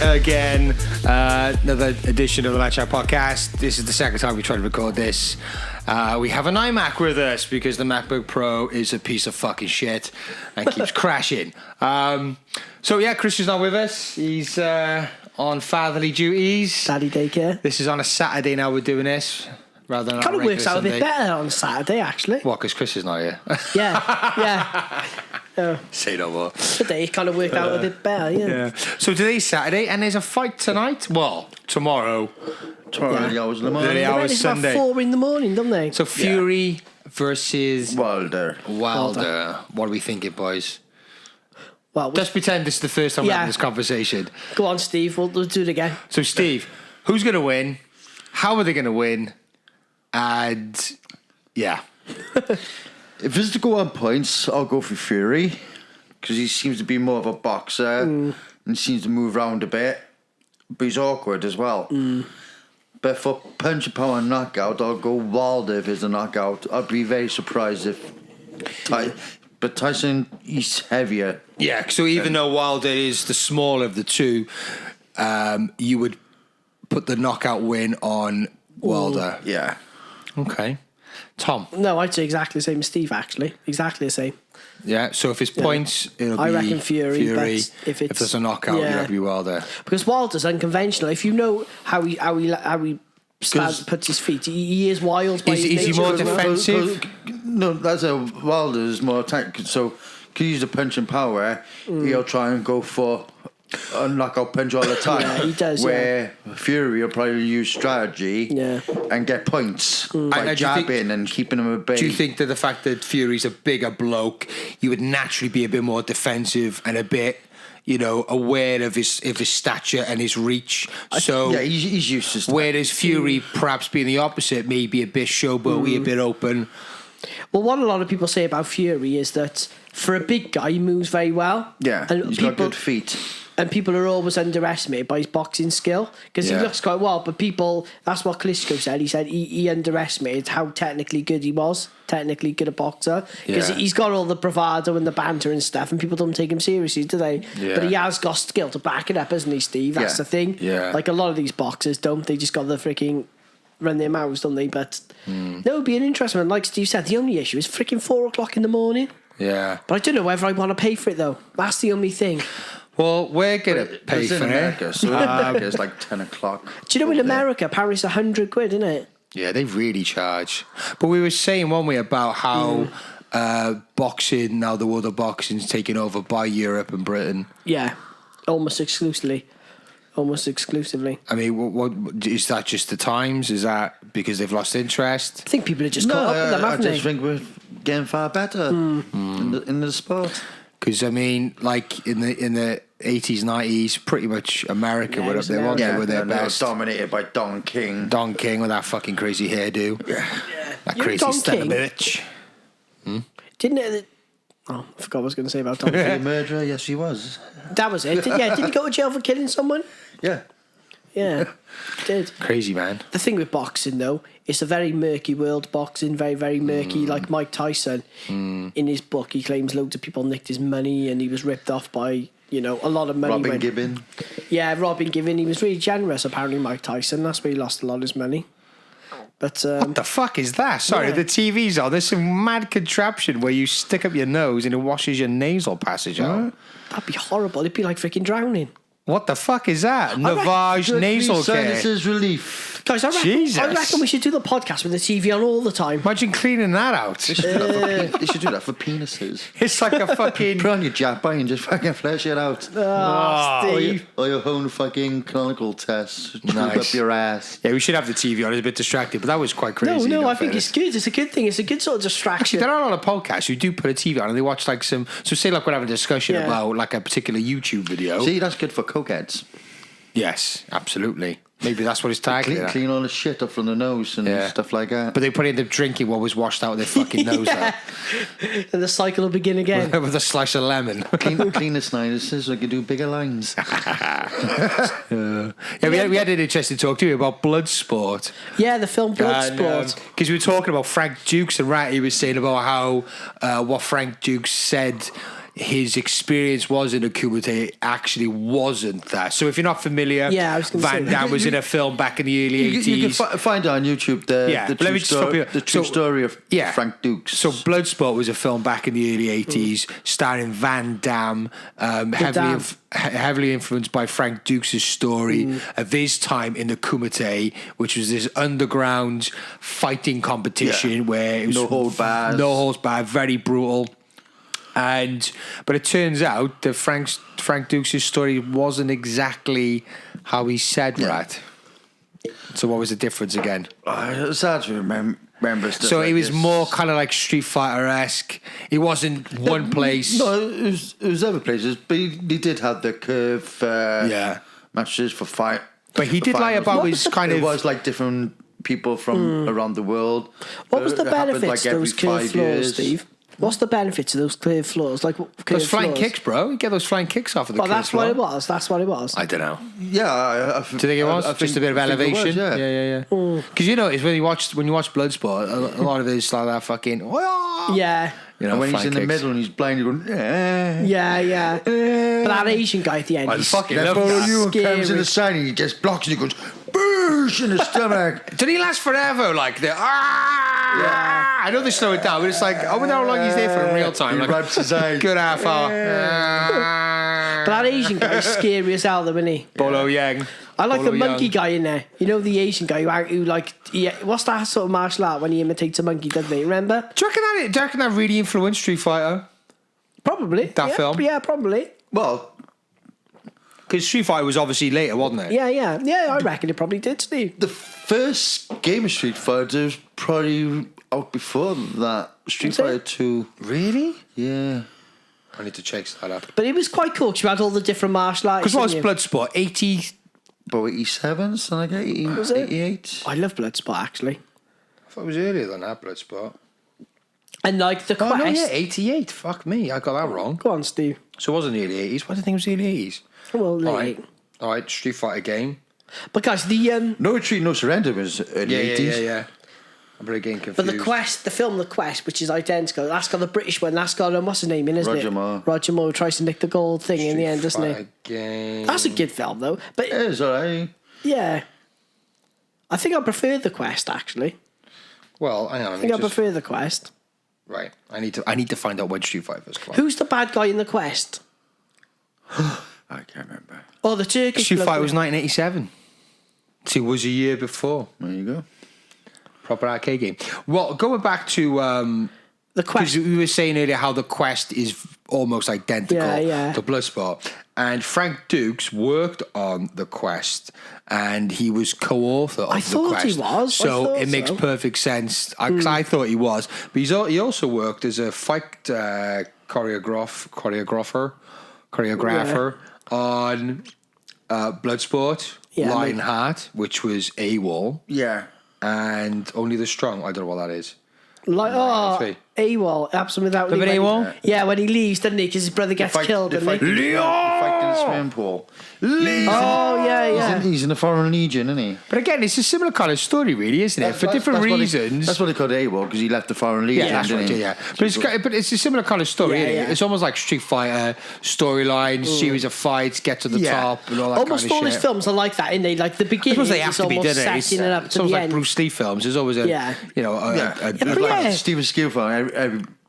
again. Another edition of the Match Out Podcast. This is the second time we tried to record this. We have an iMac with us because the MacBook Pro is a piece of fucking shit and keeps crashing. So yeah, Chris is not with us. He's on fatherly duties. Daddy daycare. This is on a Saturday now we're doing this. Rather than kind of works out Sunday. a bit better on Saturday, actually. What, because Chris is not here? Yeah. Say no more. Today it kind of worked out a bit better, yeah. So today's Saturday, and there's a fight tonight. Well, tomorrow. Early hours in the morning. Early hours It's Sunday. about 4 a.m, don't they? So Fury versus Wilder. What are we thinking, boys? Well, Just pretend this is the first time we're having this conversation. Go on, Steve. We'll do it again. So, Steve, who's going to win? How are they going to win? And, yeah. If it's to go on points, I'll go for Fury. Because he seems to be more of a boxer. And seems to move around a bit. But he's awkward as well. But for punch and power and knockout, I'll go Wilder if it's a knockout. I'd be very surprised if... But Tyson, he's heavier. Yeah, so even though Wilder is the smaller of the two, you would put the knockout win on Wilder. Yeah. Okay. Tom? No, I'd say exactly the same as Steve, actually. Exactly the same. Yeah, so if it's points, it'll I be reckon Fury, but if there's a knockout, it'll be Wilder. Because Wilder's unconventional. If you know how he puts his feet, he is wild by his Is he nature more as well. defensive? No, that's a Wilder's more attack. So, because he's a punch and power, he'll try and go for a knockout punch all the time. Yeah, he does. Where Fury will probably use strategy and get points by jabbing and keeping him at bay. Do you think that the fact that Fury's a bigger bloke, you would naturally be a bit more defensive and a bit, aware of his stature and his reach? So yeah, he's used to stuff. Whereas Fury, perhaps being the opposite, maybe a bit showboaty, a bit open. Well, what a lot of people say about Fury is that for a big guy, he moves very well. Yeah, and he's got good feet. And people are always underestimated by his boxing skill because he looks quite well. But that's what Klitschko said. He said he underestimated how technically good he was, technically good a boxer. Because he's got all the bravado and the banter and stuff, and people don't take him seriously, do they? Yeah. But he has got skill to back it up, hasn't he, Steve? That's the thing. Yeah. Like a lot of these boxers don't. They just got the freaking run their mouths, don't they? But that would be an interesting one. Like Steve said, the only issue is freaking 4 o'clock in the morning. Yeah. But I don't know whether I want to pay for it, though. That's the only thing. Well, we're going to pay for America, it. so it's like 10 o'clock. Do you know in America, Paris, £100, isn't it? Yeah, they really charge. But we were saying, weren't we, about how boxing, now the world of boxing is taken over by Europe and Britain. Yeah, almost exclusively. I mean, what is that just the times? Is that because they've lost interest? I think people are just caught up with them, haven't they? I just think we're getting far better in the sport. Because, I mean, like in the 80s, 90s, pretty much America were up there, weren't they? Were their best. They were dominated by Don King. Don King with that fucking crazy hairdo. Yeah. That You know crazy Don stunner King? bitch. Didn't it? Oh, I forgot what I was going to say about Tom. The murderer, yes, he was. That was it. Didn't he go to jail for killing someone? Yeah. Yeah, did. Crazy, man. The thing with boxing, though, it's a very murky world, boxing, very, very murky. Like Mike Tyson, in his book, he claims loads of people nicked his money and he was ripped off by, a lot of money. Robin Gibbon. Yeah, Robin Gibbon. He was really generous, apparently, Mike Tyson. That's where he lost a lot of his money. But what the fuck is that? Sorry, the TV's on. There's some mad contraption where you stick up your nose and it washes your nasal passage out. That'd be horrible. It'd be like freaking drowning. What the fuck is that? Navage nasal care. Sinuses relief. Guys, I reckon we should do the podcast with the TV on all the time. Imagine cleaning that out. They should do that for penises. It's like a fucking... Put on your jabba and just fucking flesh it out. Steve. Or your own fucking canonical test. Nice. Up your ass. Yeah, we should have the TV on. It's a bit distracted, but that was quite crazy. No, I think it's good. It's a good thing. It's a good sort of distraction. Actually, there are a lot of podcasts who do put a TV on and they watch like some... So say like we're having a discussion about like a particular YouTube video. See, that's good for cokeheads. Yes, absolutely. Maybe that's what it's tagged. Clean all the shit up from the nose and stuff like that. But they put in the drinking what was washed out of their fucking nose. And the cycle will begin again. With a slice of lemon. Clean the sinuses so I can do bigger lines. We had an interesting talk to you about Bloodsport. Yeah, the film Bloodsport. Because we were talking about Frank Dukes and Ratty was saying about how what Frank Dukes said his experience was in a Kumite actually wasn't that. So if you're not familiar, I was gonna Van say. Damme was in a film back in the early You can 80s. find on YouTube the But let me just stop you. the true story of Frank Dukes. So Bloodsport was a film back in the early 80s starring Van Damme, heavily influenced by Frank Dukes' story of his time in the Kumite, which was this underground fighting competition where it was No holds barred, very brutal. But it turns out that Frank Dukes' story wasn't exactly how he said that. So what was the difference again? It's hard to remember stuff. So like it was this. more kind of like Street Fighter-esque. It wasn't one place. No, it was other places, but he did have the curve matches for fight. But he did lie about his kind of... It was like different people from around the world. What was the It happened, benefits like, of those every curved 5 floors, years. Steve? What's the benefits of those curved floors? Like Those flying floors? kicks, bro. You get those flying kicks off of the Oh, that's floor. what it was. That's what it was. I don't know. Yeah, I Do you think it was? Just a bit of elevation? Yeah. Because you know, it's when you watch Bloodsport, a lot of it is like that fucking... Yeah. You know, And when he's flying in the kicks. middle and he's blind, you're going, Yeah. But that Asian guy at the end, I he's fucking That's love what that. you Scary. comes in the side and he just blocks and he goes, boosh in the stomach. Did he last forever? Like the I know they slow it down, but it's like I wonder how long he's there for in real time. He Like rubs his eyes. good half hour. But that Asian guy's scary as hell, though, isn't he? Bolo Yang. I like Bolo the monkey Yang. guy in there. You know the Asian guy who like, what's that sort of martial art when he imitates a monkey, doesn't he? Remember? Do you reckon that really influenced Street Fighter? Probably. That film? Yeah, probably. Well, Because Street Fighter was obviously later, wasn't it? Yeah, I reckon it probably did, Steve. the first game of Street Fighter was probably out before that. Street Is it? Fighter 2. Really? Yeah. I need to check that up. But it was quite cool because you had all the different martial arts. Because what was didn't you? Bloodsport? 80... About 87, something like that. Was it? 88. I love Bloodsport, actually. I thought it was earlier than that, Bloodsport. And like the Oh, quest. no, yeah, 88. Fuck me, I got that wrong. Go on, Steve. So it wasn't the early 80s. Why do you think it was the early 80s? Well, All right, Street Fighter game. But guys, the No Retreat, No Surrender was early 80s. Yeah. I'm really getting confused. but the quest, the film The Quest, which is identical. That's got the British one. That's got what's his name in, isn't Roger it? Moore. Roger Moore tries to nick the gold thing in the end, doesn't he? Game. That's a good film though. But It is alright. yeah, I think I prefer The Quest actually. Well, hang on. I think I prefer The Quest. Right, I need to find out when Street Fighter was come out. Who's the bad guy in The Quest? I can't remember. Oh, the Turkish. Street bloke. Fighter was 1987. So it was a year before. There you go. Proper arcade game. Well, going back to The because Quest. we were saying earlier how the Quest is almost identical Yeah. to Bloodsport, and Frank Dukes worked on the Quest, and he was co-author of I the thought Quest. he was. I So thought it makes so. perfect sense. 'Cause I thought he was, but he also worked as a fight choreographer on Bloodsport, Yeah, Lionheart, which was AWOL, Yeah. and Only the Strong. I don't know what that is. Like Three. AWOL, absolutely without. Remember when- AWOL? Yeah, when he leaves, doesn't he? Because his brother gets killed. They Doesn't fight, he? they fight in the swimming pool. Oh yeah. He's in the Foreign Legion, isn't he? But again, it's a similar kind of story, really, isn't it? For different reasons. That's what they called AWOL, because he left the Foreign Legion, Yeah, that's didn't right. he? Yeah. But it's a similar kind of story. Yeah, isn't it? yeah. It's almost like Street Fighter storyline, series of fights, get to the Yeah. top, and all that Almost kind all of his shit. films are like that, aren't they? Like the I beginning suppose they have is to be, almost don't it? setting it up It's to almost the like end. Bruce Lee films. There's always a, Yeah. you know, Yeah. but Like yeah. Steven Spielberg,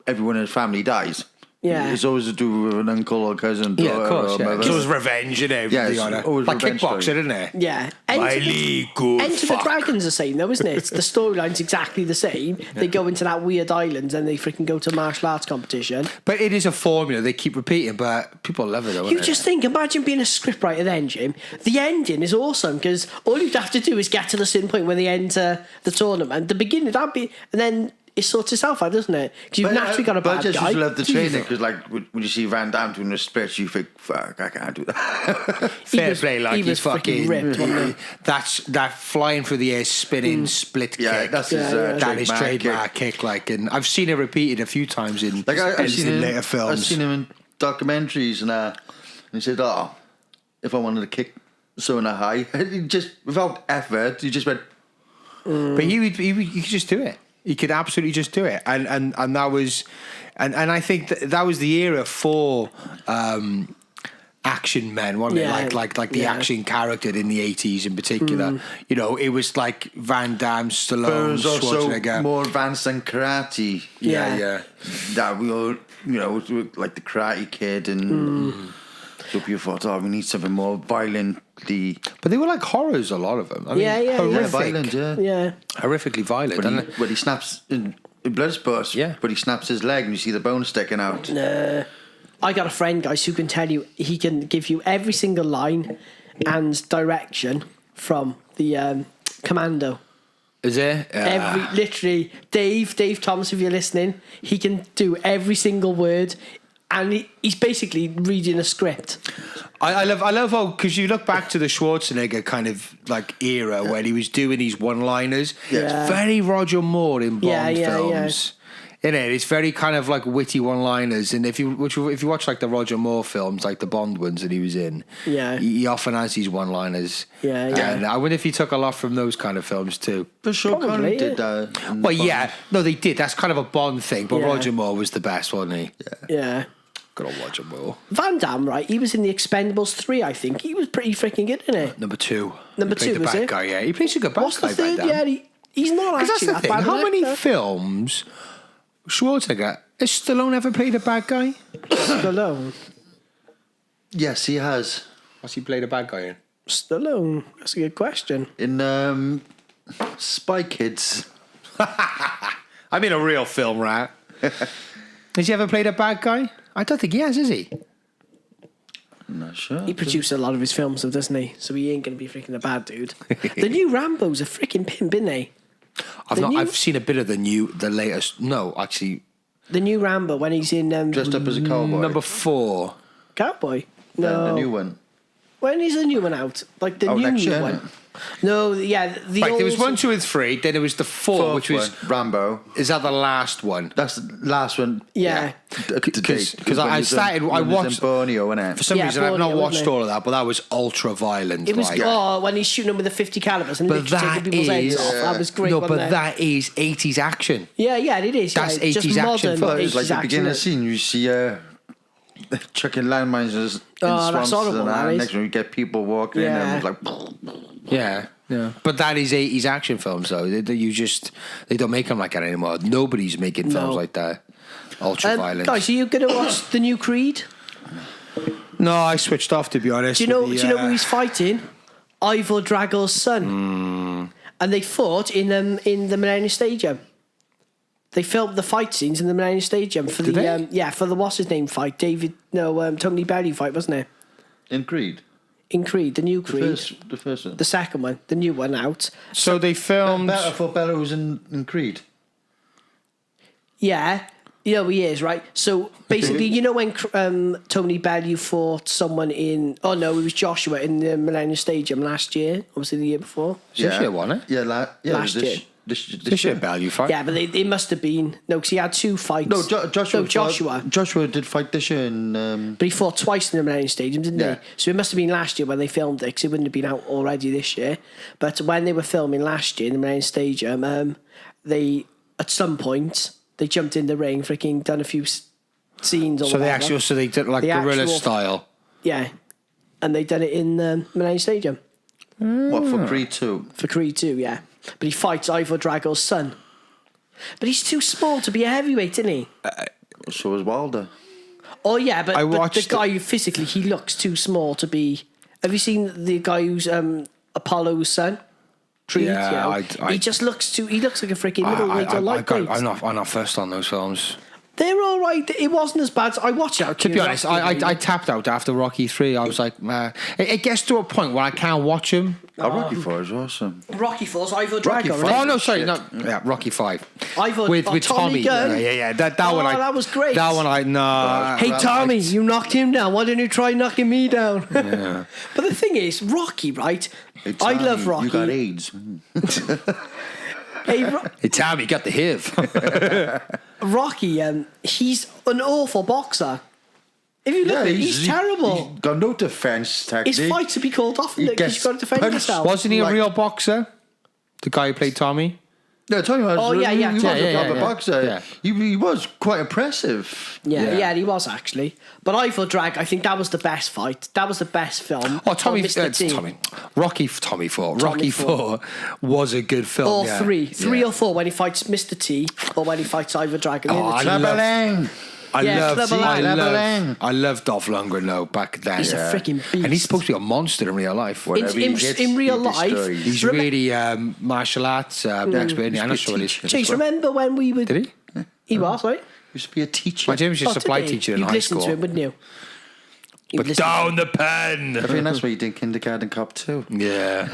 everyone in his family dies. Yeah. It's always to do with an uncle or cousin. yeah, or, of course. or Yeah. mother. It's always revenge, isn't it? Yeah, it's You know? always Like revenge kickboxing, story. isn't it? Yeah. Miley, good Enter fuck. the Dragon's the same though, isn't it? The storyline's exactly the same. They go into that weird island and they freaking go to martial arts competition. But it is a formula they keep repeating, but people love it, though. You just think, imagine being a scriptwriter then, Jim. The ending is awesome because all you'd have to do is get to the certain point where they enter the tournament. The beginning, that'd be, and then it sorts itself out, doesn't it? Because you've naturally got a But I bad just guy. used to love the training, because like when you see Van Damme doing the splits, you think, fuck, I can't do that. Fair was- play, like he he's was freaking fucking ripped, wasn't he? That's that flying through the air, spinning split Yeah, kick. that's his that is trademark trademark kick. Like, and I've seen it repeated a few times in Like I've seen him, later films. I've seen him in documentaries, and he said, "Oh, if I wanted to kick someone a high, he just without effort, he just went." But he could just do it. He could absolutely just do it, and that was, and I think that was the era for action men, wasn't it? Like the action character in the 80s in particular. You know, it was like Van Damme, Stallone, But it was also Schwarzenegger. more advanced than karate. Yeah. That we all, you know, like the Karate Kid and. So people thought, oh, we need something more violently. But they were like horrors, a lot of them. I mean, horrific, violent, Yeah. horrifically violent. When he snaps in Bloodsport, but he snaps his leg and you see the bone sticking out. I got a friend, guys, who can tell you, he can give you every single line and direction from the Commando. Is it? Literally, Dave Thomas, if you're listening, he can do every single word. And he's basically reading a script. I love how, because you look back to the Schwarzenegger kind of like era when he was doing these one-liners. Yeah. It's very Roger Moore in Bond films. Yeah. It's very kind of like witty one-liners, and if you watch like the Roger Moore films, like the Bond ones that he was in, he often has these one-liners. And I wonder if he took a lot from those kind of films too. For sure, Connery did that. Well, no, they did. That's kind of a Bond thing, but Roger Moore was the best, wasn't he? Yeah. Good old Roger Moore. Van Damme, right? He was in the Expendables 3, I think. He was pretty freaking good, isn't he? Number 2. Number He played 2, the was bad it? guy, yeah. He plays a good bad What's guy. the third? Van Damme. Yeah, he's not Because actually that's the that thing. bad. How many films Schwarzenegger has Stallone ever played a bad guy? Stallone. Yes, he has. What's he played a bad guy in? Stallone. That's a good question. In Spy Kids. I mean, a real film, right? Has he ever played a bad guy? I don't think he has, is he? I'm not sure. He produced a lot of his films, though, doesn't he? So he ain't going to be freaking a bad dude. The new Rambo's a freaking pimp, isn't he? I've seen a bit of the latest. No, actually, The new Rambo when he's in Dressed up as a cowboy. number 4. Cowboy. No, The new one. When is the new one out? Like the Next new year, one. innit? No, yeah, the Right, old. there was 1, 2, and 3. Then there was the 4, which was one, Rambo. Is that the last one? That's the last one. Yeah. Because I started. I watched. Borneo, innit? For some Yeah, reason, I've not Borneo, watched wasn't it? all of that, but that was ultra violent. It was like. when he's shooting them with the 50 calibers and But literally that taking people's heads is off. That was great. no, wasn't but it? that is 80s action. Yeah, it is. That's yeah. Just 80s action modern film. But it's like 80s the action, beginning isn't it? scene, you see chucking landmines in Oh, swamps that's horrible, and that that. is. Next one, you get people walking in Yeah. and it's like... Yeah. But that is 80s action films, though. They don't make them like that anymore. Nobody's making films like that. Ultra violent. Guys, are you going to watch the new Creed? No, I switched off, to be honest. Do you know who he's fighting? Ivor Drago's son. And they fought in the Millennium Stadium. They filmed the fight scenes in the Millennium Stadium for Did they? for the what's his name fight, Tony Bellew fight, wasn't it? In Creed? In Creed, the new Creed. The first one. The second one, the new one out. So they filmed. Better for Bella was in Creed. Yeah, he is, right? So basically, when Tony Bellew fought someone in... Oh, no, it was Joshua in the Millennium Stadium last year. Obviously, the year before. This year, wasn't it? Yeah, Last year. This year, Value fight. Yeah, but it must have been... No, because he had 2 fights. No, Joshua. Joshua. Joshua did fight this year in... But he fought twice in the Millennium Stadium, didn't Yeah. he? So it must have been last year when they filmed it, because it wouldn't have been out already this year. But when they were filming last year in the Millennium Stadium, they, at some point, they jumped in the ring, freaking done a few scenes or So whatever. they did like guerrilla style. Yeah. And they done it in the Millennium Stadium. What, for Creed 2? For Creed 2, yeah. But he fights Ivor Drago's son. But he's too small to be a heavyweight, isn't he? So was Wilder. Oh, yeah, but watched the guy who physically, he looks too small to be... Have you seen the guy who's Apollo's son? Creed, Yeah, he just looks too... He looks like a freaking middleweight or lightweight. I'm not first on those films. They're all right. It wasn't as bad. I watched it out. To be honest, I tapped out after Rocky 3. I was like, it gets to a point where I can't watch them. Rocky 4 is awesome. Rocky 4's Ivor Rocky Drago, IV. right? Oh no, sorry, no, yeah, Rocky 5. With Tommy. Gunn. Yeah. That one. That was great. That one, no. Hey Tommy, you knocked him down. Why don't you try knocking me down? Yeah. But the thing is, Rocky, right? Hey, I Tommy, love Rocky. You got AIDS. Hey, Tommy got the HIV. Rocky, he's an awful boxer. If you look at him, he's terrible. He's got no defense technique. His fights would be called off He because gets he's got to defend punched. himself. Wasn't he a Like- real boxer? The guy who played Tommy? Yeah, tell you what, Oh, yeah, he yeah, was yeah, a proper yeah. boxer. Yeah. He was quite impressive. Yeah, he was actually. But I thought I think that was the best fight. That was the best film. Oh, Rocky Four was a good film. Or yeah. three or four when he fights Mr. T or when he fights Ivor Dragon. Oh, I love- I love Dolph Lundgren though back then. He's a freaking beast. And he's supposed to be a monster in real life. In real life, He's really martial arts expert. I'm not sure what he's. Jeez, remember when we were... Did he? He was, right? Used to be a teacher. My James was a supply did he? teacher in You'd high listen school. to him, wouldn't you? But down the pen. I think that's what he did Kindergarten Cop too. Yeah.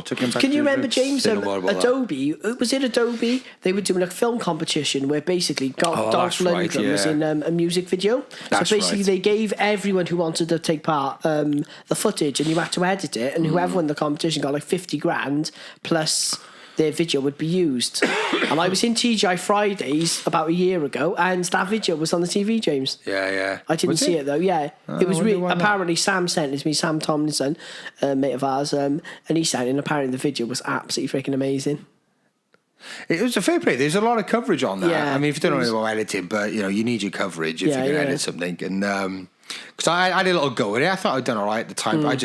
Took him back Can to you his remember, roots. James, Say no more about that. Adobe? Was it Adobe? They were doing a film competition where basically Dolph that's right, Lundgren was yeah. in a music video. That's so basically right. they gave everyone who wanted to take part the footage and you had to edit it, and whoever won the competition got like 50 grand plus their video would be used. And I was in TGI Fridays about a year ago, and that video was on the TV, James. Yeah. I didn't see it though. Yeah, it was I wonder really. why not. Apparently, Sam sent it to me. Sam Tomlinson, mate of ours, and he sent it. And apparently, the video was absolutely freaking amazing. It was a fair play. There's a lot of coverage on that. Yeah, I mean, if you don't it know was- about editing, but you need your coverage if Yeah, you're going to yeah. edit something. And because I had a little go at it, I thought I'd done all right at the time. But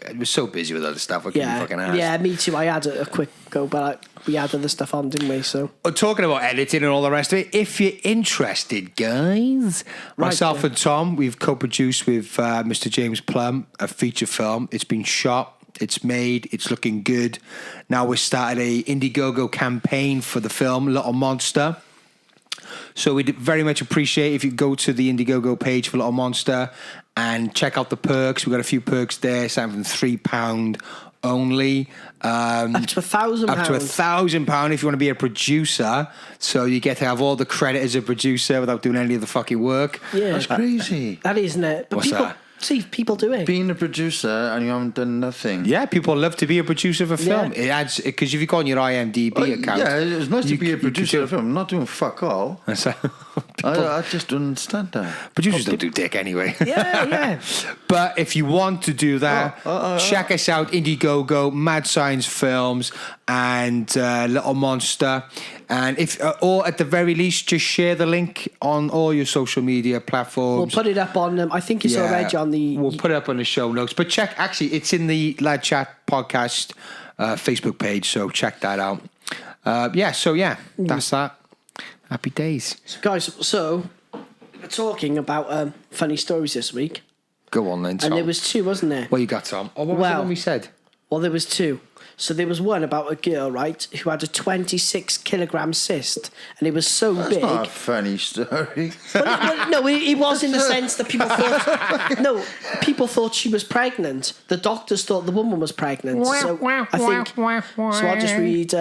I was so busy with other stuff. I couldn't be fucking asked. Yeah, me too. I had a quick go, but we had other stuff on, didn't we? So Talking about editing and all the rest of it, if you're interested, guys, myself and Tom, we've co-produced with Mr. James Plum a feature film. It's been shot. It's made. It's looking good. Now we've started a Indiegogo campaign for the film Little Monster. So we'd very much appreciate if you go to the Indiegogo page for Little Monster and check out the perks. We've got a few perks there, starting from £3 only. up to £1,000. Up to £1,000 if you want to be a producer. So you get to have all the credit as a producer without doing any of the fucking work. Yeah, That's crazy. that isn't it. But What's people that? see people do it. Being a producer and you haven't done nothing. Yeah, people love to be a producer of a film. Yeah. It adds, because if you go on your IMDb account. Yeah, it's nice to be a you producer of a film. I'm not doing fuck all. So, I just don't understand that. producers don't do dick anyway. Yeah. But if you want to do that, check us out, Indiegogo, Mad Science Films, and Little Monster. And if, or at the very least, just share the link on all your social media platforms. We'll put it up on. I think it's already on the. We'll put it up on the show notes. But check, actually, it's in the Lad Chat podcast Facebook page, so check that out. That's that. Happy days. Guys, so we're talking about funny stories this week, Go on then, Tom. and there was two, wasn't there? What you got, Tom? Oh, what was the one we said? Well, there was two. So there was one about a girl, right, who had a 26-kilogram cyst, and it was so That's big. not a funny story. No, it was in the sense that people thought. No, people thought she was pregnant. The doctors thought the woman was pregnant. So I think. So I'll just read.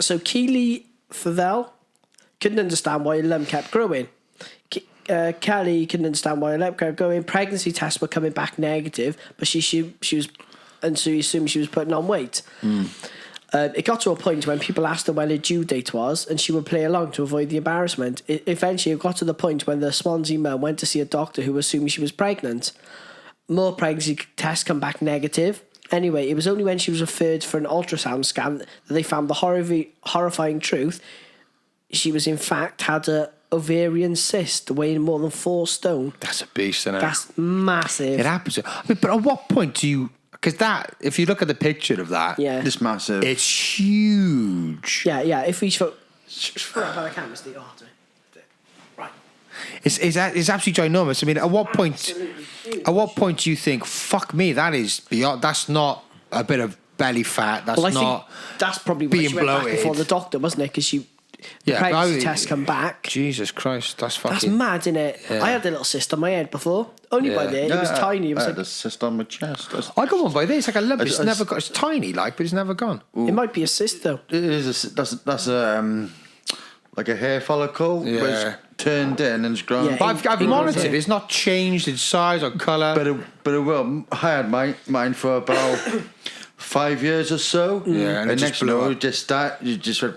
So Keely Favell couldn't understand why her lump kept growing. Kelly couldn't understand why her lump kept growing. Pregnancy tests were coming back negative, but she was. And so you assume she was putting on weight. It got to a point when people asked her when her due date was, and she would play along to avoid the embarrassment. Eventually, it got to the point when the Swansea mum went to see a doctor who assumed she was pregnant. More pregnancy tests come back negative. Anyway, it was only when she was referred for an ultrasound scan that they found the horrifying truth. She was, in fact, had a ovarian cyst weighing more than 4 stone. That's a beast, isn't it? That's massive. It happens. I mean, but at what point do you... Because that, if you look at the picture of that, Yeah. It's massive. it's huge. Yeah. If we show by the camera, Steve. Oh, right. It's absolutely ginormous. I mean, at what point? At what point do you think, "Fuck me, that is beyond"? That's not a bit of belly fat. That's Well, I not. think that's probably why being she went back bloated. before the doctor, wasn't it? Because the Yeah, pregnancy but tests come back. Jesus Christ, that's fucking. That's mad, isn't it? Yeah. I had a little cyst on my head before. Only by Yeah. there. It was tiny. It was I had like, a cyst on my chest. I got one by this. Like I love it. It's I- never got. It's tiny, like, but it's never gone. it might be a cyst though. It is that's a like a hair follicle. Yeah. Where it's turned in and it's grown. Yeah, But I've it- monitored. it- It's not changed in size or colour. But it will. I had mine for about 5 years or so. Yeah, and it just next blew no, up. it just start. You just went.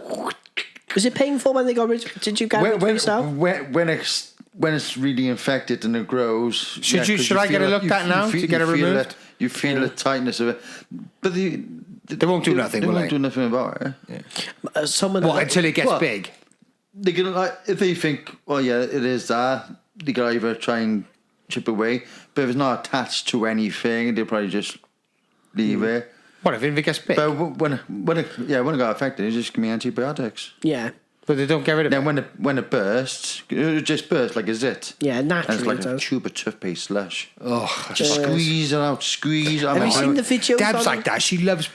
Was it painful when they got rid? Did you get rid of yourself? When it's really infected and it grows. Should 'cause I get feel it looked at now to get it you feel removed? You feel the tightness of it, but They won't do nothing, They will won't they? do nothing about it. Someone What, until it gets Well, big? They're gonna like if they think, well, yeah, it is that. They gotta either try and chip away, but if it's not attached to anything, they'll probably just leave it. What if it gets big? But when it got affected, it's just give me antibiotics. Yeah. But they don't get rid of Then it. when it bursts, it just bursts like a zit. Yeah, And naturally it's like it a does. tube of toothpaste slush. Oh, Just squeeze it out, squeeze. Have you seen the videos? Dab's on like that. She loves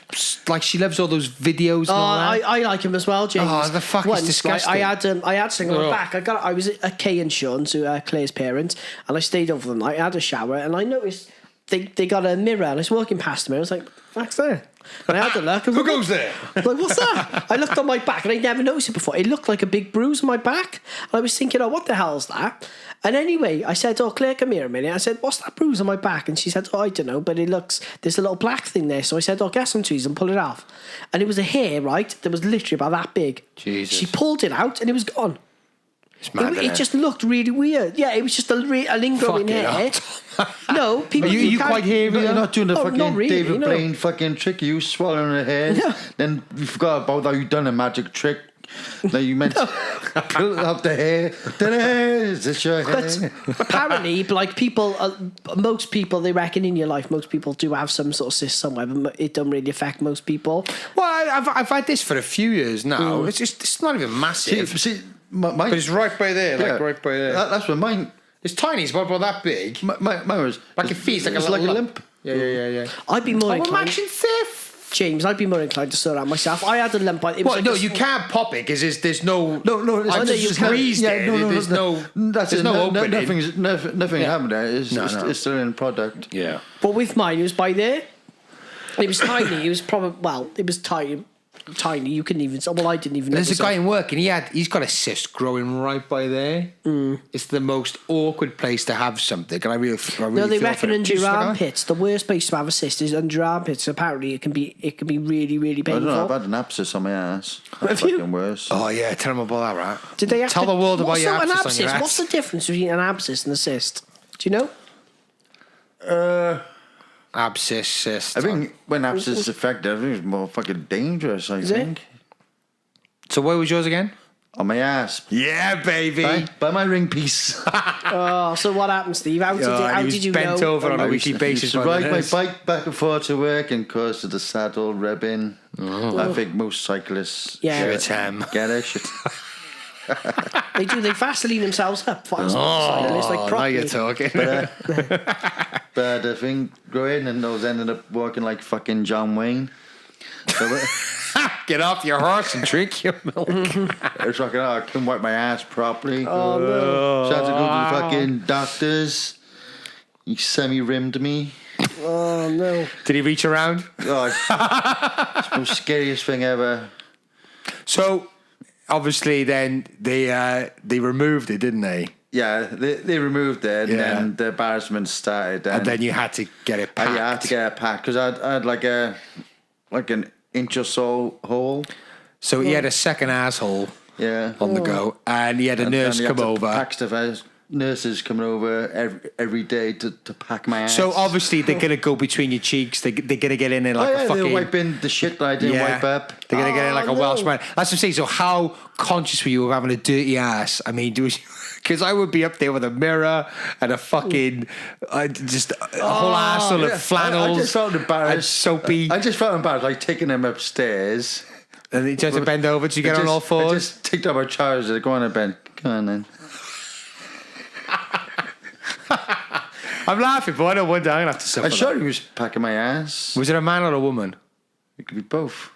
all those videos. And Oh, all that. I like him as well, James. Oh, the fuck is Once, disgusting. I had something on my Ugh. back. I was at Kay and Sean's, Claire's parents, and I stayed over the night. I had a shower, and I noticed they got a mirror, and I was walking past them, and I was like, "What's there?" And I had a look. Who goes there? I was like, what's that? I looked on my back, and I never noticed it before. It looked like a big bruise on my back, and I was thinking, "Oh, what the hell's that?" And anyway, I said, "Oh, Claire, come here a minute." I said, "What's that bruise on my back?" And she said, "Oh, I don't know, but there's a little black thing there." So I said, "Oh, get some tweezers and pull it off." And it was a hair, right? That was literally about that big. Jesus. She pulled it out, and it was gone. It's mad, It just looked really weird. Yeah, it was just a lingering Fucking hair. hell. No, people. Are you can't- quite hairy? You're not doing the Oh, fucking not really, David no. Blaine fucking trick. You swallowing a hair. No. Then you forgot about that. You done a magic trick. Now you meant to pull out the hair. Is this your hair? But apparently, like people, most people, they reckon in your life, most people do have some sort of cyst somewhere, but it don't really affect most people. Well, I've had this for a few years now. It's not even massive. See, mine, But it's right by there, yeah, like right by there. That's what mine. It's tiny. It's about that big. Mine was Like a feet, like a it's little like a lump. limp. Yeah. I'd be more Oh, inclined, imagine Sif. James. I'd be more inclined to sort out myself. I had a lump. It was Well, like no, a you small- can't pop it because there's no. No, it's I've just- just it's squeezed not- it. yeah, There's no. That's There's it. no opening. Nothing Yeah. happened there. It's No. it's still in product. Yeah. But with mine, it was by there. It was tiny. It was probably it was tiny. Tiny. You couldn't even. Well, I didn't even. There's a notice guy it. in work and he's got a cyst growing right by there. It's the most awkward place to have something. And I really No, they feel reckon for the- under Do you your see the guy? armpits. The worst place to have a cyst is under your armpits. Apparently, it can be really, really I don't painful. know. I've had an abscess on my ass. Have you? Fucking worse. Oh yeah, tell them about that, right? Did they have tell to, the world about what's your an abscess on your ass? What's the difference between an abscess and a cyst? Do you know? Abscess, cyst. I think when abscess is affected, I think it's more fucking dangerous. I it? think So where was yours again? on my ass. Yeah, baby. By my ring piece. Oh, so what happened, Steve? How did, Oh, how he was did you bent know? over on a weekly basis. To by ride the my nurse. bike back and forth to work and cause to the saddle ribbon. I think most cyclists Yeah. Shit, Tim. get it. Shit. They do. They Vaseline themselves up. It's like Oh, now you're properly. talking. But I think growing and those ended up walking like fucking John Wayne. So Get off your horse and drink your milk. it's like, I couldn't wipe my ass properly. Oh no! So I had to go to the fucking doctors. He semi-rimmed me. Oh no! Did he reach around? Oh, it's the most scariest thing ever. So, obviously, then they removed it, didn't they? Yeah, they removed it, and Yeah. then the embarrassment started. And then you had to get it packed. I had to get it packed because I had like an inch or so hole. So he had a second asshole Yeah. on the go, and he had a nurse And you come had to over. Pack stuff. Nurses coming over every day to pack my ass. So obviously they're gonna go between your cheeks. They're gonna get in there like a they're fucking. wiping the shit that I didn't wipe up. They're gonna get in like a Oh, Welsh no. man. That's what I'm saying. So how conscious were you of having a dirty ass? I mean, because I would be up there with a mirror and a fucking just a whole arsehole Yeah, of flannels. I just felt embarrassed. And soapy. I just felt embarrassed, like taking them upstairs. And you had to bend over. Did you get on all I fours? just take off my trousers. Go on, Ben. Go on then. I'm laughing, but I know one day I'm gonna have to suffer. I'm sure he was packing my ass. Was it a man or a woman? It could be both.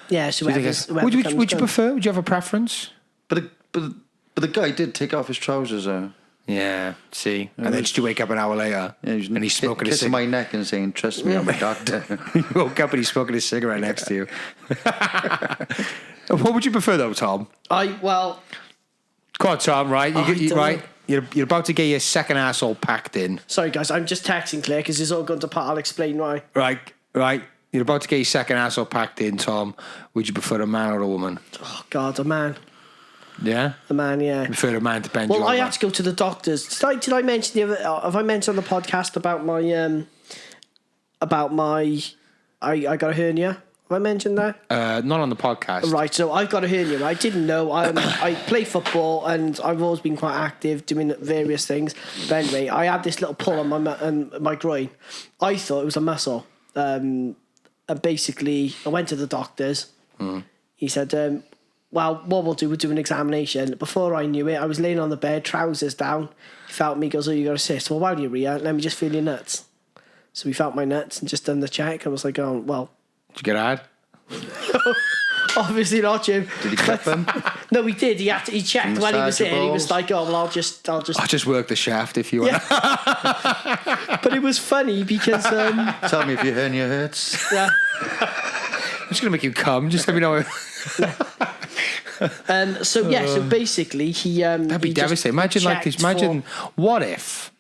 Yeah. So Would you prefer? Would you have a preference? But the guy did take off his trousers though. Yeah. See, and then did you wake up an hour later Yeah, he was and he's smoking a kissing cigarette? my neck and saying, "Trust me, I'm a doctor." You woke up and he's smoking a cigarette next to you. What would you prefer though, Tom? Well, Go on, Tom. Right, I don't right. know. You're about to get your second asshole packed in. sorry guys, I'm just texting Claire because it's all gone to pot. I'll explain why. Right. You're about to get your second asshole packed in, Tom. Would you prefer a man or a woman? Oh God, a man, Yeah. a man. Yeah. You prefer a man to bend you Well, I over? had to go to the doctors. Did I mention the other? Have I mentioned on the podcast about my I got a hernia Have I mentioned that? Not on the podcast. Right, so I've got a hernia. I didn't know. I play football and I've always been quite active doing various things. But anyway, I had this little pull on my groin. I thought it was a muscle. And basically, I went to the doctors. He said, well, what we'll do an examination. Before I knew it, I was laying on the bed, trousers down. He felt me, goes, oh, you got a cyst. Well, while you're here, let me just feel your nuts. So we felt my nuts and just done the check. I was like, oh, well. Did you get hard? Obviously not, Jim. Did he clip them? No, he did. He checked when he was in. He was like, oh, well, I'll just I'll just work the shaft if you want. Yeah. But it was funny because... Tell me if your hernia hurts. Yeah. I'm just going to make you come. Just let me know. So basically he... That'd be devastating. Imagine what if...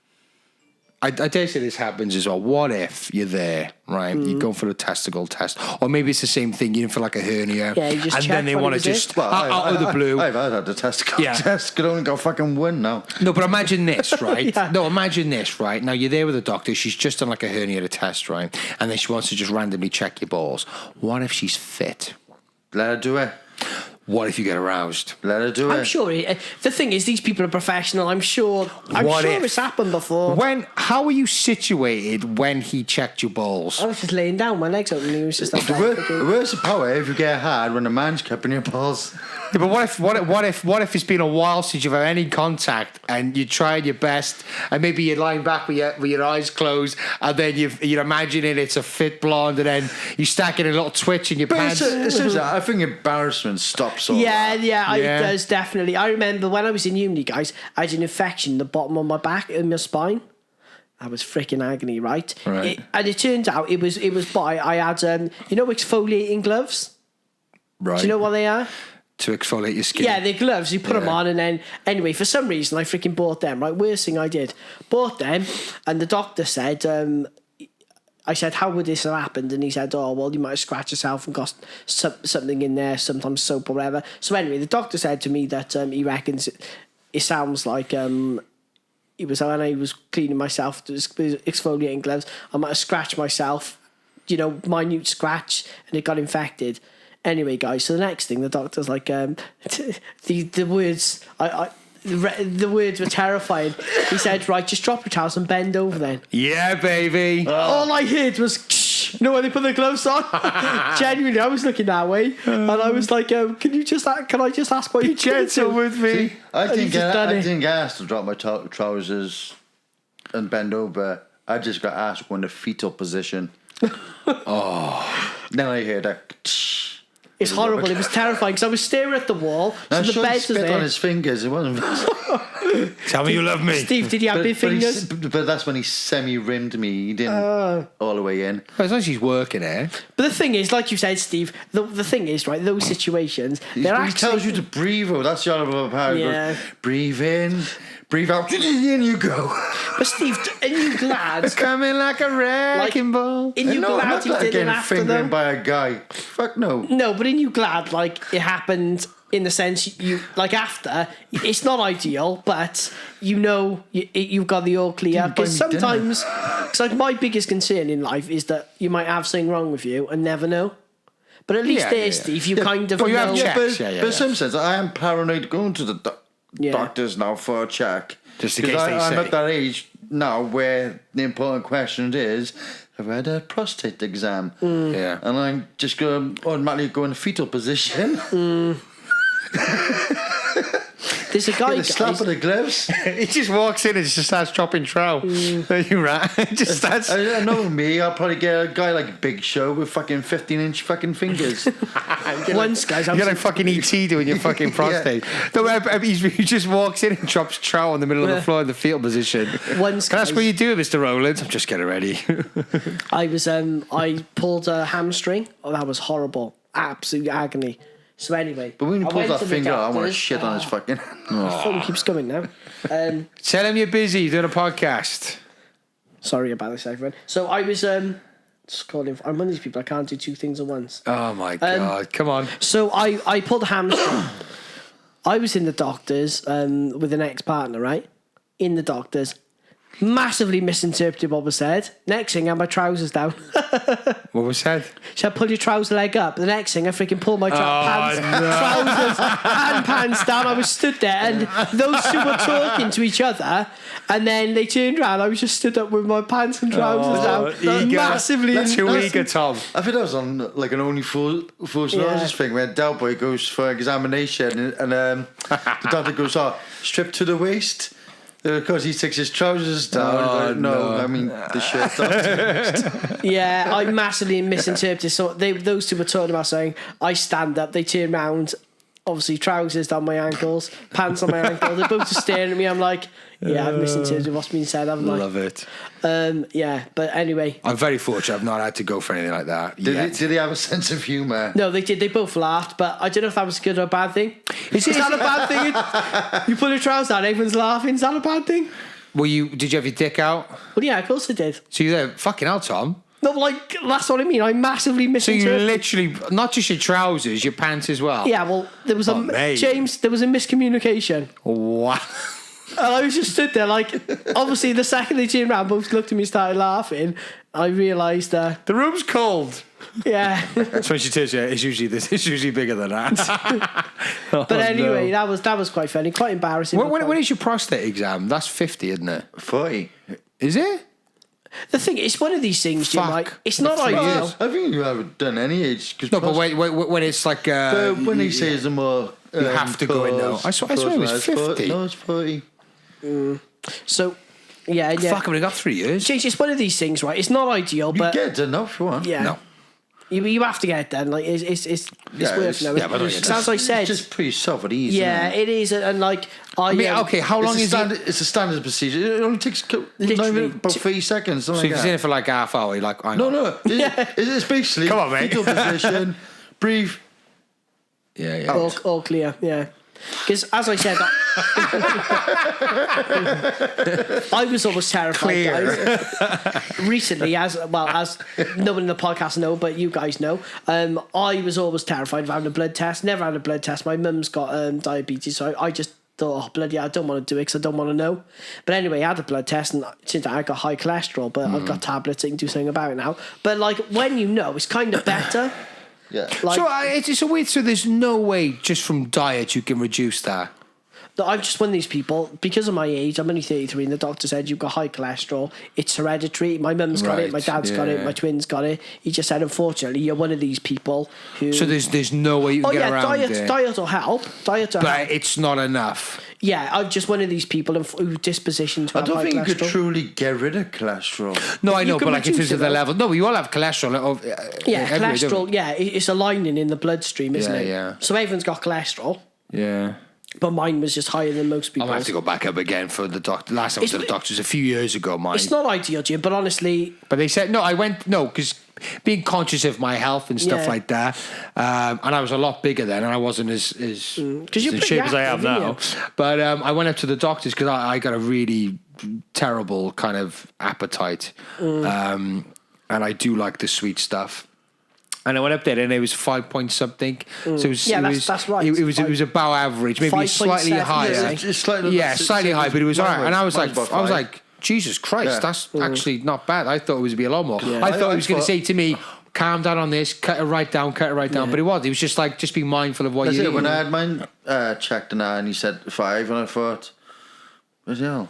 I dare say this happens as well. What if you're there, right? You're going for a testicle test, or maybe it's the same thing. You didn't feel like a hernia, Yeah, you just and then they want to just out of the blue. I've had a testicle test. Could only go fucking win now. No, but imagine this, right? Yeah. No, imagine this, right? Now you're there with a doctor. She's just done like a hernia test, right? And then she wants to just randomly check your balls. What if she's fit? Let her do it. What if you get aroused? Let her do it. I'm sure. The thing is, these people are professional. I'm sure it's happened before. How were you situated when he checked your balls? I was just laying down, my legs open, and he was just like... Where's the power if you get hard when a man's cupping your balls? Yeah, but what if it's been a while since you've had any contact and you tried your best and maybe you're lying back with your eyes closed and then you're imagining it's a fit blonde and then you stack in a little twitch in your pants. I think embarrassment stops all that. It does, definitely. I remember when I was in uni, guys, I had an infection in the bottom of my back, in my spine. That was freaking agony, right? And it turned out it was I had exfoliating gloves. Right. Do you know what they are? To exfoliate your skin. Yeah, they're gloves. You put them on, and then anyway, for some reason, I freaking bought them. Right, worst thing I did, bought them, and the doctor said, I said, how would this have happened? And he said, oh, well, you might have scratched yourself and got something in there, sometimes soap or whatever. So anyway, the doctor said to me that he reckons it sounds like it was when I was cleaning myself with exfoliating gloves. I might have scratched myself, minute scratch, and it got infected. Anyway, guys, so the next thing, the doctor's like, the words, the words were terrifying. He said, right, just drop your towels and bend over then. Yeah, baby. All I heard was, when they put the gloves on. Genuinely, I was looking that way. And I was like, can I just ask what you're gentle with me? See, I didn't get asked to drop my trousers and bend over. I just got asked to go in the fetal position. Then I heard that. It's horrible. It was terrifying because I was staring at the wall. So the bed was there. On his fingers. It wasn't. Tell me you love me, Steve. Did he have big fingers? But that's when he semi-rimmed me. He didn't all the way in. Well, as long as he's working there. But the thing is, like you said, Steve. The thing is, right? Those situations. He tells you to breathe. That's the other part. Yeah. Breathe in. Breathe out, in you go. But Steve, are you glad? Coming like a wrecking ball. Are you glad he did it after fingering them? by a guy. Fuck no. No, but are you glad it happened in the sense you after? It's not ideal, but you've got the all clear. Because sometimes, my biggest concern in life is that you might have something wrong with you and never know. But at least Steve, you kind of know. You have checks. But in some sense, I am paranoid going to the doctors now for a check. Just in case I'm at that age now where the important question is, have I had a prostate exam? Yeah. And I'm just going to automatically go in a fetal position. There's a guy, Get a slap of the gloves. He just walks in and just starts dropping trow. You're right. Just starts. I know me. I'll probably get a guy like Big Show with fucking 15-inch fucking fingers. Once, guys, you're like fucking ET doing your fucking prostate. No, he just walks in and drops trow on the middle of the floor in the fetal position. Once, that's what you do, Mr. Rowland. I'm just getting ready. I pulled a hamstring. Oh, that was horrible. Absolute agony. So anyway, but when you pull that finger out, I want to shit on his fucking. The phone keeps coming now. Tell him you're busy. You're doing a podcast. Sorry about this, everyone. So I was just calling. I'm one of these people. I can't do two things at once. Oh my god! Come on. So I pulled a hamstring. I was in the doctors with an ex-partner, right? In the doctors. Massively misinterpreted what was said. Next thing, I had my trousers down. What was said? She said, pull your trouser leg up. The next thing, I freaking pulled my trousers and pants down. I was stood there, and those two were talking to each other, and then they turned around. I was just stood up with my pants and trousers down. Massively. That's too eager, Tom. I think that was on like an Only Fools Noses thing where Delboy goes for examination and the doctor goes, strip to the waist. Because he takes his trousers down. I mean the shirt down. Yeah, I massively misinterpreted. So those two were talking about saying, I stand up, they turn round, obviously trousers down my ankles, pants on my ankles. They're both just staring at me. I'm like, yeah, I've misinterpreted what's been said, haven't I? Love it. Yeah, but anyway. I'm very fortunate I've not had to go for anything like that. Did they have a sense of humour? No, they did. They both laughed, but I don't know if that was a good or a bad thing. Is that a bad thing? You pull your trousers down, everyone's laughing. Is that a bad thing? Did you have your dick out? Well, yeah, of course I did. So you're there, fucking hell, Tom. No, like, that's what I mean. I massively So misinterpreted. you literally, not just your trousers, your pants as well? Yeah, well, there was James, there was a miscommunication. Wow. And I was just stood there, like, obviously, the second they turned around, both looked at me and started laughing. I realised, The room's cold. yeah. That's when she tells you, it's usually bigger than that. But anyway, that was quite funny, quite embarrassing. When is your prostate exam? That's 50, isn't it? 40. Is it? The thing, it's one of these things, Jim, Fuck. like, it's not 3 ideal. years. I think you haven't done any age. No, but when it's like... when he says the more... you have to go in now. I swear it was 50. No, it's 40. So, yeah. Fuck, I've only got 3 years. James, it's one of these things, right? It's not ideal, You but... get it done now if you want. Yeah. No. You have to get it done. Like it's worth knowing. yeah, but As I said, Just put yourself at ease. yeah, isn't it is, and like I mean, okay, how long is it? It's a standard procedure. It only takes Literally about 30 seconds. So Something if like you're in that. it for like half hour, you're like, I No, know. no. It's basically Come on, mate. fetal position, breathe. Yeah. all clear. Yeah. Because as I said, I was always terrified, guys. Recently, as no one in the podcast know, but you guys know, I was always terrified of having a blood test. Never had a blood test. My mum's got diabetes, so I just thought, oh, bloody hell, I don't want to do it because I don't want to know. But anyway, I had a blood test, and since I got high cholesterol, but I've got tablets that can do something about it now. But like when you know, it's kind of better. Yeah. Like, So it's a weird. So there's no way just from diet you can reduce that. I'm just one of these people, because of my age, I'm only 33, and the doctor said you've got high cholesterol, it's hereditary. My mum's got it, my dad's got it, my twins got it. He just said, unfortunately, you're one of these people who... So there's no way you can get around it. Diet will help. But It's not enough. Yeah, I'm just one of these people who disposition to I have don't high think cholesterol. you could truly get rid of cholesterol. No, I You know, can but like in reduce terms of it, the though. level. No, we all have cholesterol. Yeah, everybody, don't cholesterol, we? yeah, it's a lining in the bloodstream, isn't it? Yeah. So everyone's got cholesterol, Yeah. but mine was just higher than most I'm people. gonna have to go back up again for the doctor. Last time I was at the doctor's a few years ago, mine. It's not ideal, Jim, but honestly... But they said because being conscious of my health and stuff Yeah. like that, and I was a lot bigger then, and I wasn't as you're in pretty shape as I am active, now. aren't you? But I went up to the doctors because I got a really terrible kind of appetite, and I do like the sweet stuff. And I went up there, and it was 5 point something. So it was, that's right. It was about average, maybe 5.7, slightly higher. yeah. It's slightly, Slightly high, but it was all right. And I was mine's like, about five. Jesus Christ, Yeah. that's actually not bad. I thought it would be a lot more. Yeah. I thought I he was going to thought- say to me, calm down on this, cut it right down, but it was. It was just like, just be mindful of what That's you it. eat. When I had mine checked and he said 5, and I thought, what the hell?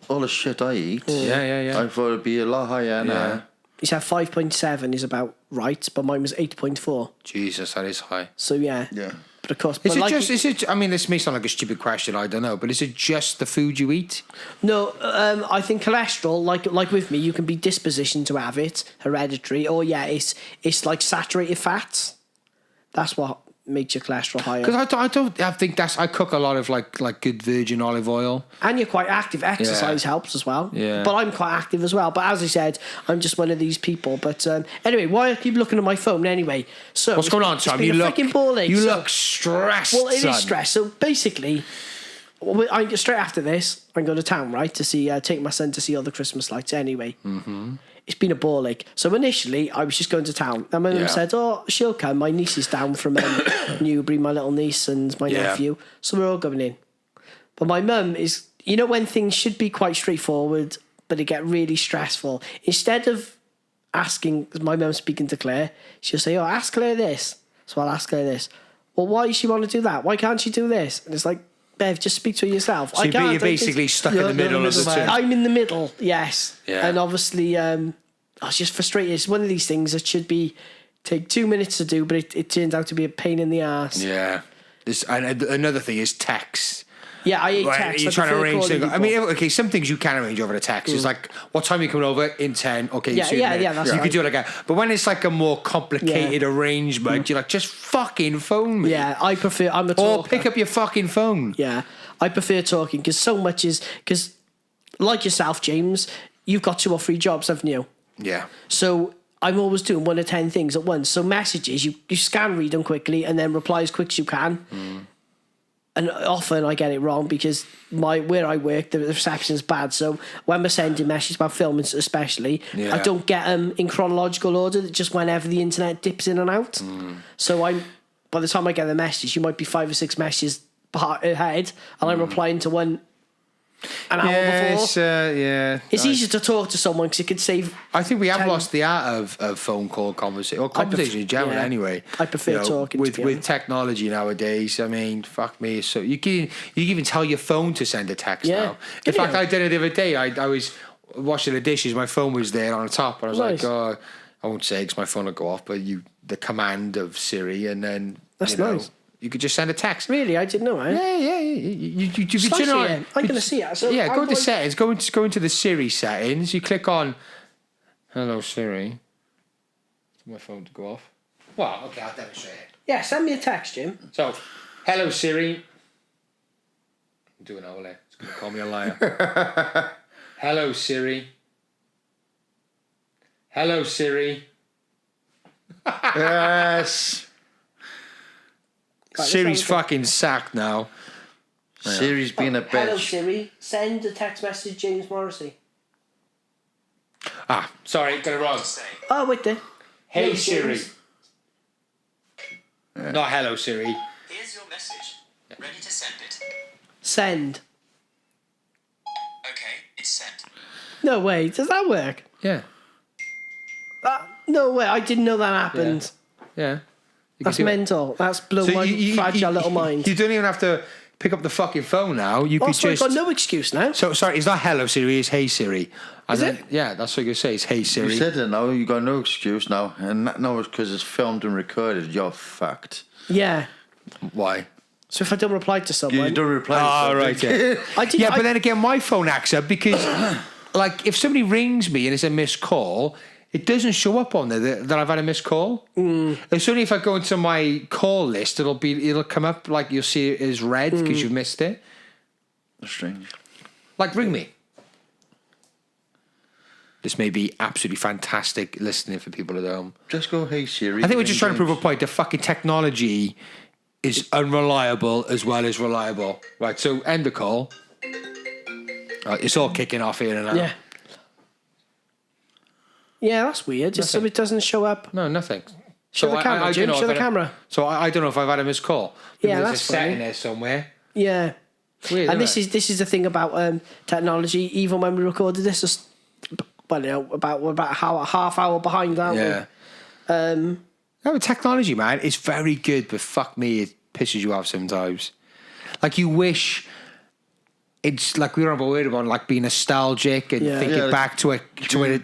All the shit I eat. Yeah. I thought it'd be a lot higher. Yeah. He said 5.7 is about right, but mine was 8.4. Jesus, that is high. So yeah. Yeah. But of course, I mean, this may sound like a stupid question, I don't know, but is it just the food you eat? No, I think cholesterol, like with me, you can be dispositioned to have it, hereditary, or it's like saturated fats. That's what makes your cholesterol higher. Because I think I cook a lot of like good virgin olive oil. And you're quite active. Exercise helps as well. Yeah. But I'm quite active as well. But as I said, I'm just one of these people. But anyway, why I keep looking at my phone anyway? So What's going on, Tom? You look stressed. Well, it son. is stress. So basically, straight after this, I'm going to town, right, to see take my son to see all the Christmas lights. Anyway, it's been a ball ache. So initially, I was just going to town, and my mum said, "Oh, she'll come. My niece is down from Newbury, my little niece and my nephew, so we're all going in." But my mum is you know when things should be quite straightforward, but they get really stressful. Instead of asking, my mum speaking to Claire, she'll say, "Oh, ask Claire this." So I'll ask Claire this. Well, why does she want to do that? Why can't she do this? And it's like, Bev, just speak to her yourself. So you're basically stuck in the middle of the two. I'm in the middle, yes. Yeah. And obviously, I was just frustrated. It's one of these things that should take 2 minutes to do, but it turns out to be a pain in the ass. Yeah. And another thing is text. Yeah, I hate text. You're trying to arrange things. I mean, okay, some things you can arrange over the text. It's like, what time are you coming over? In 10. Okay, Yeah, see you in a minute. that's You right. could do it like that. But when it's like a more complicated arrangement, you're like, just fucking phone me. Yeah, I'm a talker. Or pick up your fucking phone. Yeah, I prefer talking because so much is... Because, like yourself, James, you've got 2 or 3 jobs, haven't you? Yeah. So I'm always doing 1 or 10 things at once. So messages, you scan read them quickly and then reply as quick as you can. And often I get it wrong because where I work, the reception's bad. So when we're sending messages about filming especially, I don't get them in chronological order, just whenever the internet dips in and out. So by the time I get the message, you might be 5 or 6 messages ahead and I'm replying to one an hour before. It's easier to talk to someone because it could save. I think we have lost the art of phone call conversation or conversation in general. Anyway, I prefer talking with technology nowadays. I mean, fuck me. So you can even tell your phone to send a text now. In fact, I did it the other day. I was washing the dishes. My phone was there on the top, and I was like, "Oh, I won't say because my phone will go off." But the command of Siri, and then that's nice. You could just send a text. Really? I didn't know, eh? I'm going to see it. So go to settings. Go into the Siri settings. You click on Hello Siri. My phone to go off. Well, okay, I'll demonstrate it. Yeah, send me a text, Jim. So, hello Siri. I'm doing all that. It's going to call me a liar. Hello Siri. Hello Siri. Yes. Siri's fucking sacked now. Siri's being a bitch. Hello Siri, send a text message James Morrissey. Sorry, got it wrong. Oh, wait there. Hey Siri. Not hello Siri. Here's your message. Ready to send it? Send. Okay, it's sent. No way, does that work? Yeah. No way, I didn't know that happened. Yeah. That's mental. That's blown my fragile little mind. You don't even have to pick up the fucking phone now. You could So I've just. got no excuse now. So sorry, it's not hello Siri, it's hey Siri. Is it? Yeah, that's what you say. It's hey Siri. You said it now. You got no excuse now, and now it's because it's filmed and recorded. You're fucked. Yeah. Why? So if I don't reply to someone... You don't reply. Oh, right, yeah. But then again, my phone acts up because, like, if somebody rings me and it's a missed call, it doesn't show up on there that I've had a missed call. It's only if I go into my call list, it'll come up like you'll see it as red because you've missed it. That's strange. Like, ring me. This may be absolutely fantastic listening for people at home. Just go, hey Siri. I think we're just trying to prove a point. The fucking technology is unreliable as well as reliable. Right, so end the call. It's all kicking off here and now. Yeah. Yeah, that's weird. Just so it doesn't show up. No, nothing. Show the camera, Jim. Show the camera. So I don't know if I've had a missed call. Yeah, there's that's a setting funny. there somewhere. Yeah. Weird, And isn't this is the thing about technology. Even when we recorded this, well, you know, about half hour behind, aren't we? No, technology, man, is very good, but fuck me, it pisses you off sometimes. Like you wish it's like we were on a word about like being nostalgic and thinking back to a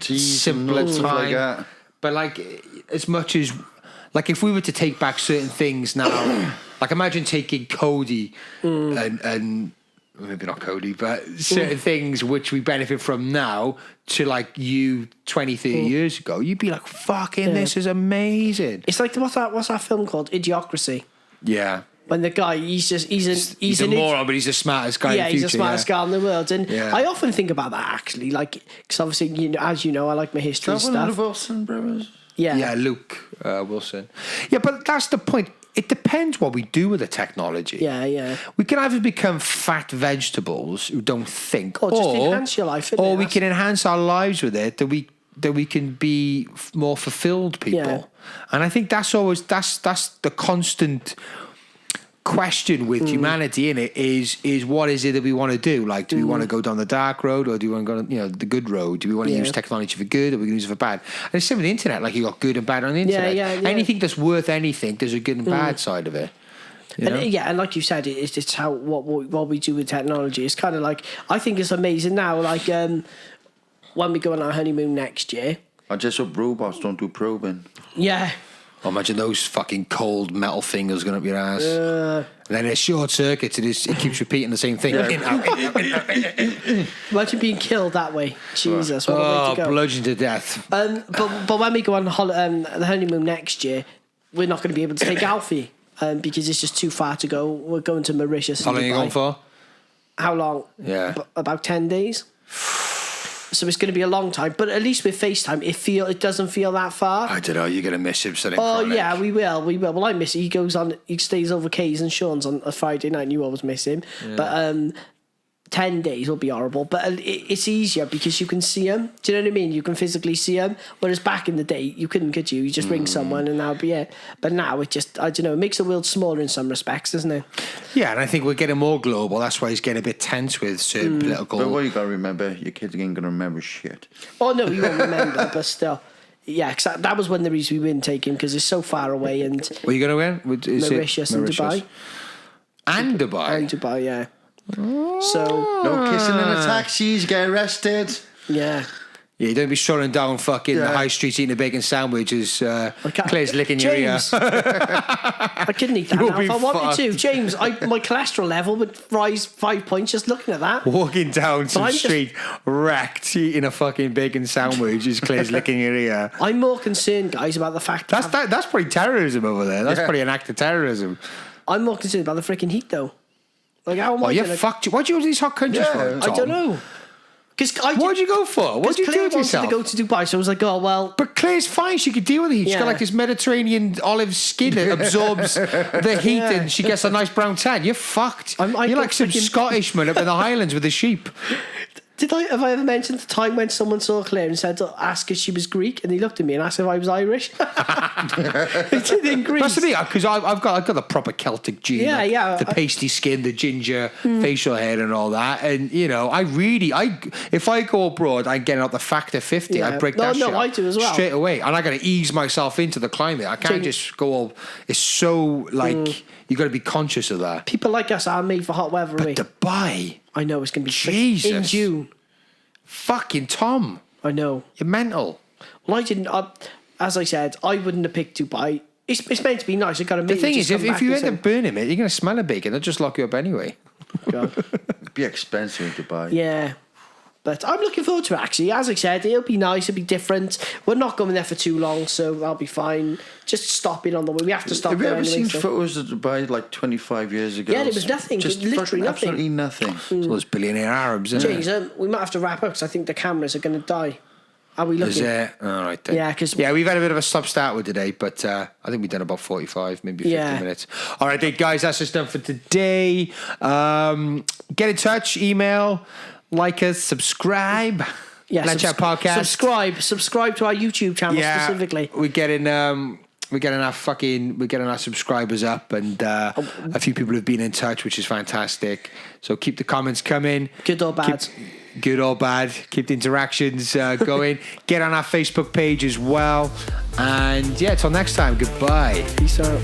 simpler time. Like that. But like as much as like if we were to take back certain things now, like imagine taking Cody and maybe not Cody, but certain things which we benefit from now to like you 20, 30 years ago, you'd be like, fucking this is amazing. It's like what's that film called? Idiocracy. Yeah. When the guy he's a moron, but he's the smartest guy in the future. He's the smartest guy in the world. And Yeah. I often think about that actually, like because obviously as you know, I like my history Is that one of stuff. the Wilson brothers? Yeah, Luke Wilson. Yeah, but that's the point. It depends what we do with the technology. Yeah. We can either become fat vegetables who don't think, Or just enhance your life, innit? or we can enhance our lives with it that we can be more fulfilled people. Yeah. And I think that's always that's the constant question with humanity in it is what is it that we want to do? Like, do we want to go down the dark road, or do we want to go, the good road? Do we want to use technology for good, or are we going to use it for bad? And it's same with the internet. Like, you got good and bad on the internet. Anything that's worth anything, there's a good and bad side of it. And like you said, it's how what we do with technology. It's kind of like, I think it's amazing now. Like when we go on our honeymoon next year, I just hope robots don't do probing. Yeah. Oh, imagine those fucking cold metal fingers going up your ass. And then it's short circuits. It keeps repeating the same thing. Imagine being killed that way. Jesus, what a way to go. Bludgeoned to death. But when we go on the honeymoon next year, we're not going to be able to take Alfie because it's just too far to go. We're going to Mauritius. How long are you going for? How long? Yeah. About 10 days. So it's going to be a long time, but at least with FaceTime, it doesn't feel that far. I don't know. You're going to miss him. Yeah, we will. Well, I miss it. He stays over Kay's and Sean's on a Friday night, and you always miss him. Yeah. But 10 days will be horrible. But it's easier because you can see him. Do you know what I mean? You can physically see him. Whereas back in the day, you couldn't, could you? You just ring someone and that'll be it. But now it just, I don't know, it makes the world smaller in some respects, doesn't it? Yeah, and I think we're getting more global. That's why he's getting a bit tense with certain political... But what you got to remember, your kids ain't going to remember shit. Oh, no, you won't remember, but still. Yeah, cause that was one of the reasons we didn't take him, because it's so far away. And were you going to win? Mauritius and Dubai. And Dubai? And Dubai, yeah. So no kissing in the taxis, get arrested. Yeah, you don't be strolling down fucking the high street eating a bacon sandwich as Claire's licking your ear. I couldn't eat that now if I wanted to. James, my cholesterol level would rise 5 points just looking at that. Walking down some street wrecked eating a fucking bacon sandwich as Claire's licking your ear. I'm more concerned, guys, about the fact that's probably terrorism over there. That's probably an act of terrorism. I'm more concerned about the freaking heat, though. Like, how am I gonna... fucked. Why'd you go to these hot countries for, Tom? I don't know. What'd you go for? What'd you do to yourself? Claire wanted to go to Dubai, so I was like, oh, well... But Claire's fine. She could deal with the heat. She's got like this Mediterranean olive skin that absorbs the heat and she gets a nice brown tan. You're fucked. You're like some Scottishman up in the Highlands with the sheep. Have I ever mentioned the time when someone saw Claire and said to ask if she was Greek, and he looked at me and asked if I was Irish? It's in Greece. That's the thing, because I've got the proper Celtic gene. Yeah. The pasty skin, the ginger facial hair and all that. And, if I go abroad, I'm getting out the factor 50. I break that shit I do as well. Straight away. And I got to ease myself into the climate. I can't just go all... It's so, you got to be conscious of that. People like us are made for hot weather, But Dubai... I know it's going to be Jesus. in June. Fucking Tom. I know. You're mental. Well, I didn't. As I said, I wouldn't have picked Dubai. It's meant to be nice. I got to. The thing is, if you end up burning it, you're going to smell a bacon. They'll just lock you up anyway. It'd be expensive in Dubai. Yeah. But I'm looking forward to it, actually. As I said, it'll be nice, it'll be different. We're not going there for too long, so that'll be fine. Just stopping on the way. We have to stop. Have you ever seen photos of Dubai like 25 years ago? Yeah, there was nothing. Just literally nothing. Absolutely nothing. So those billionaire Arabs, isn't it? We might have to wrap up because I think the cameras are going to die. Are we looking? Is it? All right then. Yeah, we've had a bit of a stop start with today, but I think we've done about 45, maybe 50 minutes. All right, then, guys, that's just done for today. Get in touch, email, like us, subscribe. Yeah, Let's Chat Podcast. Subscribe to our YouTube channel specifically. We're getting our subscribers up, and a few people have been in touch, which is fantastic. So keep the comments coming. Good or bad. Good or bad. Keep the interactions going. Get on our Facebook page as well. And till next time. Goodbye. Peace out.